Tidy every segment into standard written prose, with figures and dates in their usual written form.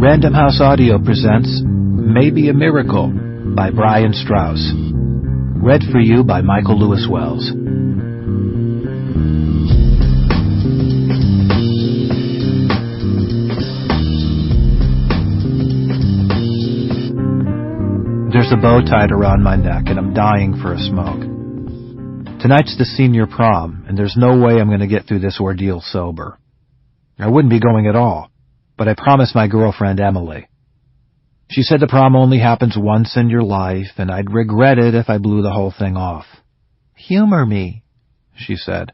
Random House Audio presents Maybe a Miracle by Brian Strause. Read for you by Michael Lewis Wells. There's a bow tied around my neck and I'm dying for a smoke. Tonight's the senior prom, and there's no way I'm going to get through this ordeal sober. I wouldn't be going at all, but I promised my girlfriend Emily. She said the prom only happens once in your life, and I'd regret it if I blew the whole thing off. Humor me, she said.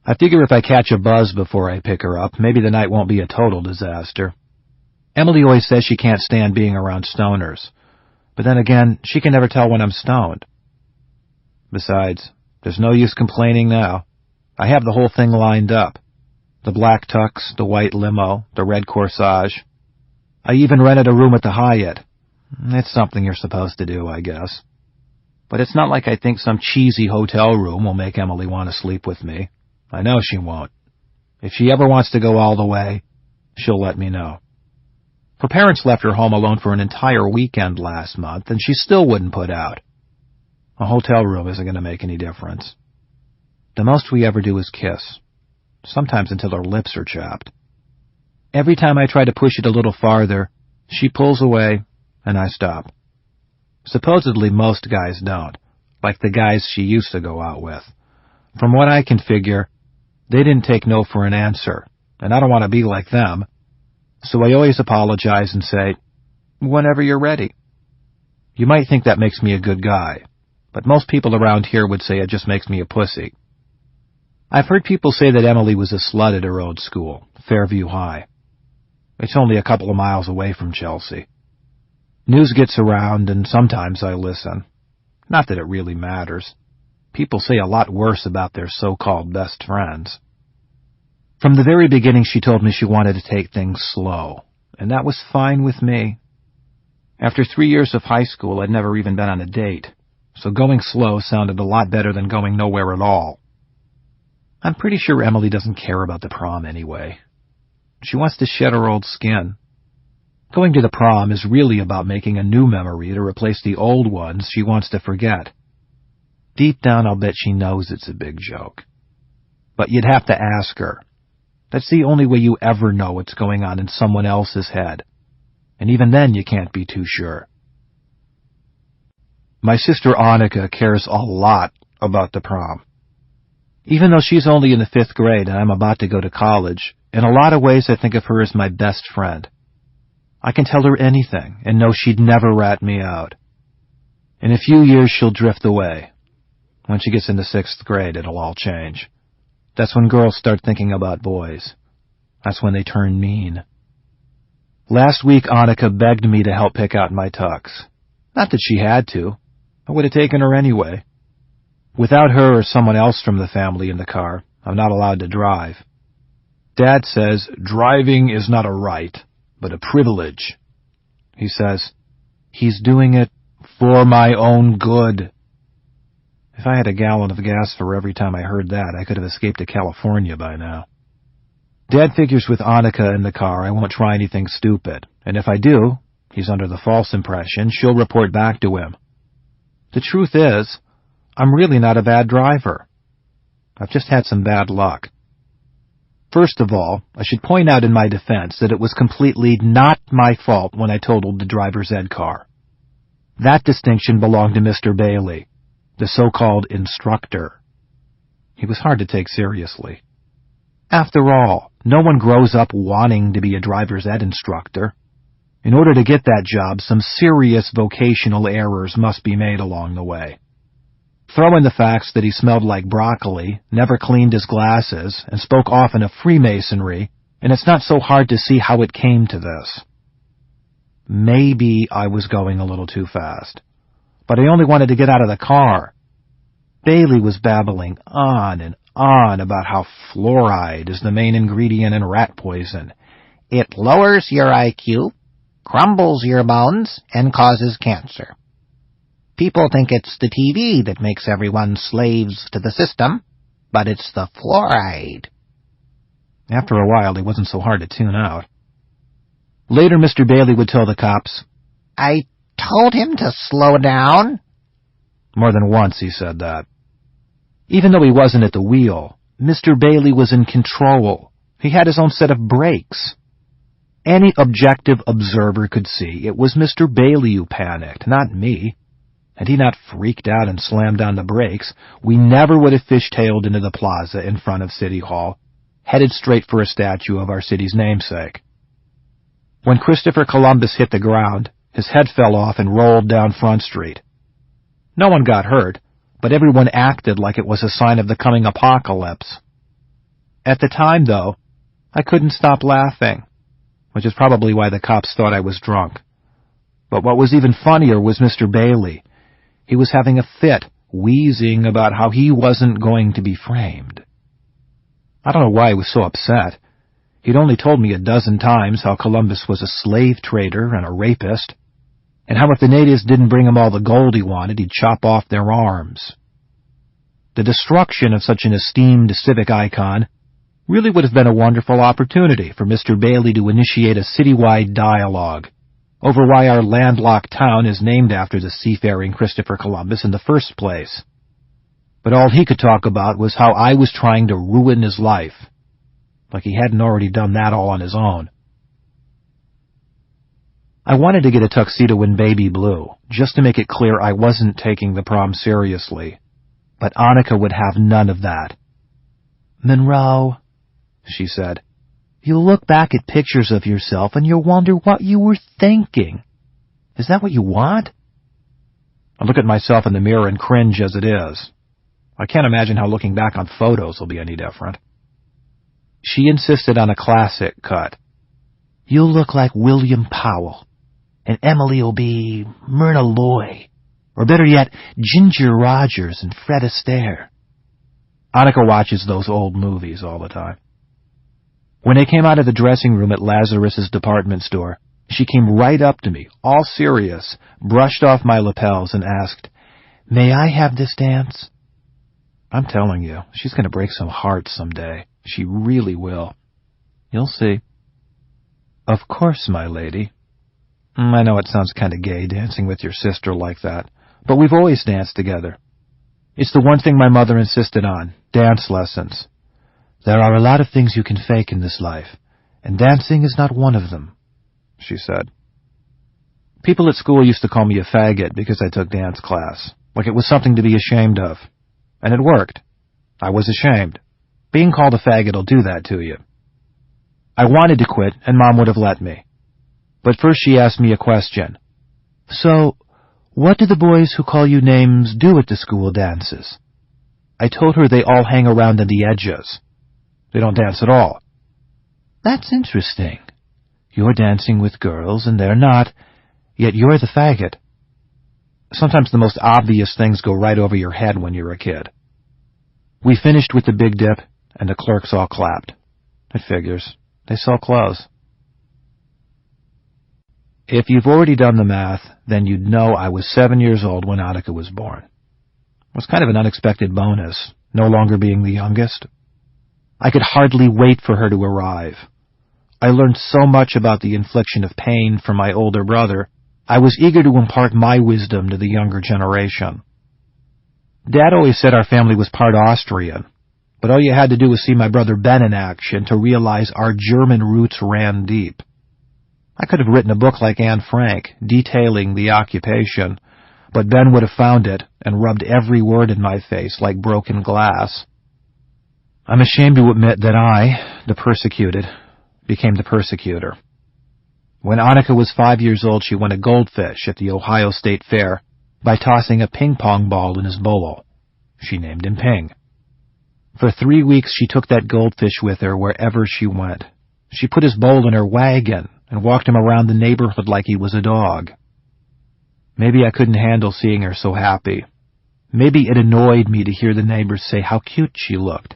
I figure if I catch a buzz before I pick her up, maybe the night won't be a total disaster. Emily always says she can't stand being around stoners, but then again, she can never tell when I'm stoned. Besides, there's no use complaining now. I have the whole thing lined up. The black tux, the white limo, the red corsage. I even rented a room at the Hyatt. It's something you're supposed to do, I guess. But it's not like I think some cheesy hotel room will make Emily want to sleep with me. I know she won't. If she ever wants to go all the way, she'll let me know. Her parents left her home alone for an entire weekend last month, and she still wouldn't put out. A hotel room isn't going to make any difference. The most we ever do is kiss, sometimes until our lips are chapped. Every time I try to push it a little farther, she pulls away, and I stop. Supposedly most guys don't, like the guys she used to go out with. From what I can figure, they didn't take no for an answer, and I don't want to be like them, so I always apologize and say, whenever you're ready. You might think that makes me a good guy, but most people around here would say it just makes me a pussy. I've heard people say that Emily was a slut at her old school, Fairview High. It's only a couple of miles away from Chelsea. News gets around, and sometimes I listen. Not that it really matters. People say a lot worse about their so-called best friends. From the very beginning, she told me she wanted to take things slow, and that was fine with me. After 3 years of high school, I'd never even been on a date, so going slow sounded a lot better than going nowhere at all. I'm pretty sure Emily doesn't care about the prom anyway. She wants to shed her old skin. Going to the prom is really about making a new memory to replace the old ones she wants to forget. Deep down, I'll bet she knows it's a big joke. But you'd have to ask her. That's the only way you ever know what's going on in someone else's head. And even then, you can't be too sure. My sister Annika cares a lot about the prom. Even though she's only in the 5th grade and I'm about to go to college, in a lot of ways I think of her as my best friend. I can tell her anything and know she'd never rat me out. In a few years she'll drift away. When she gets into 6th grade, it'll all change. That's when girls start thinking about boys. That's when they turn mean. Last week Annika begged me to help pick out my tux. Not that she had to. I would have taken her anyway. Without her or someone else from the family in the car, I'm not allowed to drive. Dad says driving is not a right, but a privilege. He says, he's doing it for my own good. If I had a gallon of gas for every time I heard that, I could have escaped to California by now. Dad figures with Annika in the car I won't try anything stupid, and if I do, he's under the false impression she'll report back to him. The truth is, I'm really not a bad driver. I've just had some bad luck. First of all, I should point out in my defense that it was completely not my fault when I totaled the driver's ed car. That distinction belonged to Mr. Bailey, the so-called instructor. He was hard to take seriously. After all, no one grows up wanting to be a driver's ed instructor. In order to get that job, some serious vocational errors must be made along the way. Throw in the facts that he smelled like broccoli, never cleaned his glasses, and spoke often of Freemasonry, and it's not so hard to see how it came to this. Maybe I was going a little too fast, but I only wanted to get out of the car. Bailey was babbling on and on about how fluoride is the main ingredient in rat poison. It lowers your IQ, crumbles your bones, and causes cancer. People think it's the TV that makes everyone slaves to the system, but it's the fluoride. After a while, he wasn't so hard to tune out. Later, Mr. Bailey would tell the cops, "I told him to slow down." More than once he said that. Even though he wasn't at the wheel, Mr. Bailey was in control. He had his own set of brakes. Any objective observer could see it was Mr. Bailey who panicked, not me. Had he not freaked out and slammed down the brakes, we never would have fishtailed into the plaza in front of City Hall, headed straight for a statue of our city's namesake. When Christopher Columbus hit the ground, his head fell off and rolled down Front Street. No one got hurt, but everyone acted like it was a sign of the coming apocalypse. At the time, though, I couldn't stop laughing, which is probably why the cops thought I was drunk. But what was even funnier was Mr. Bailey. He was having a fit, wheezing about how he wasn't going to be framed. I don't know why he was so upset. He'd only told me a dozen times how Columbus was a slave trader and a rapist, and how if the natives didn't bring him all the gold he wanted, he'd chop off their arms. The destruction of such an esteemed civic icon really would have been a wonderful opportunity for Mr. Bailey to initiate a citywide dialogue over why our landlocked town is named after the seafaring Christopher Columbus in the first place. But all he could talk about was how I was trying to ruin his life, like he hadn't already done that all on his own. I wanted to get a tuxedo in baby blue, just to make it clear I wasn't taking the prom seriously, but Annika would have none of that. "Monroe," she said, "you'll look back at pictures of yourself and you'll wonder what you were thinking. Is that what you want?" I look at myself in the mirror and cringe as it is. I can't imagine how looking back on photos will be any different. She insisted on a classic cut. "You'll look like William Powell, and Emily will be Myrna Loy, or better yet, Ginger Rogers and Fred Astaire." Annika watches those old movies all the time. When I came out of the dressing room at Lazarus's department store, she came right up to me, all serious, brushed off my lapels, and asked, "May I have this dance?" I'm telling you, she's going to break some hearts someday. She really will. You'll see. "Of course, my lady." I know it sounds kind of gay, dancing with your sister like that, but we've always danced together. It's the one thing my mother insisted on, dance lessons. "There are a lot of things you can fake in this life, and dancing is not one of them," she said. People at school used to call me a faggot because I took dance class, like it was something to be ashamed of. And it worked. I was ashamed. Being called a faggot will do that to you. I wanted to quit, and Mom would have let me. But first she asked me a question. "So, what do the boys who call you names do at the school dances?" I told her they all hang around on the edges. They don't dance at all. "That's interesting. You're dancing with girls, and they're not, yet you're the faggot." Sometimes the most obvious things go right over your head when you're a kid. We finished with the Big Dip, and the clerks all clapped. It figures. They sell clothes. If you've already done the math, then you'd know I was 7 years old when Annika was born. It was kind of an unexpected bonus, no longer being the youngest. I could hardly wait for her to arrive. I learned so much about the infliction of pain from my older brother, I was eager to impart my wisdom to the younger generation. Dad always said our family was part Austrian, but all you had to do was see my brother Ben in action to realize our German roots ran deep. I could have written a book like Anne Frank, detailing the occupation, but Ben would have found it and rubbed every word in my face like broken glass. I'm ashamed to admit that I, the persecuted, became the persecutor. When Annika was 5 years old, she won a goldfish at the Ohio State Fair by tossing a ping-pong ball in his bowl. She named him Ping. For 3 weeks, she took that goldfish with her wherever she went. She put his bowl in her wagon and walked him around the neighborhood like he was a dog. Maybe I couldn't handle seeing her so happy. Maybe it annoyed me to hear the neighbors say how cute she looked,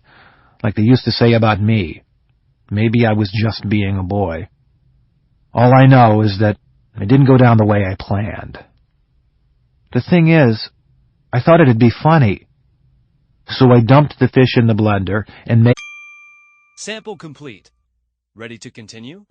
like they used to say about me. Maybe I was just being a boy. All I know is that it didn't go down the way I planned. The thing is, I thought it'd be funny. So I dumped the fish in the blender and made... Sample complete. Ready to continue?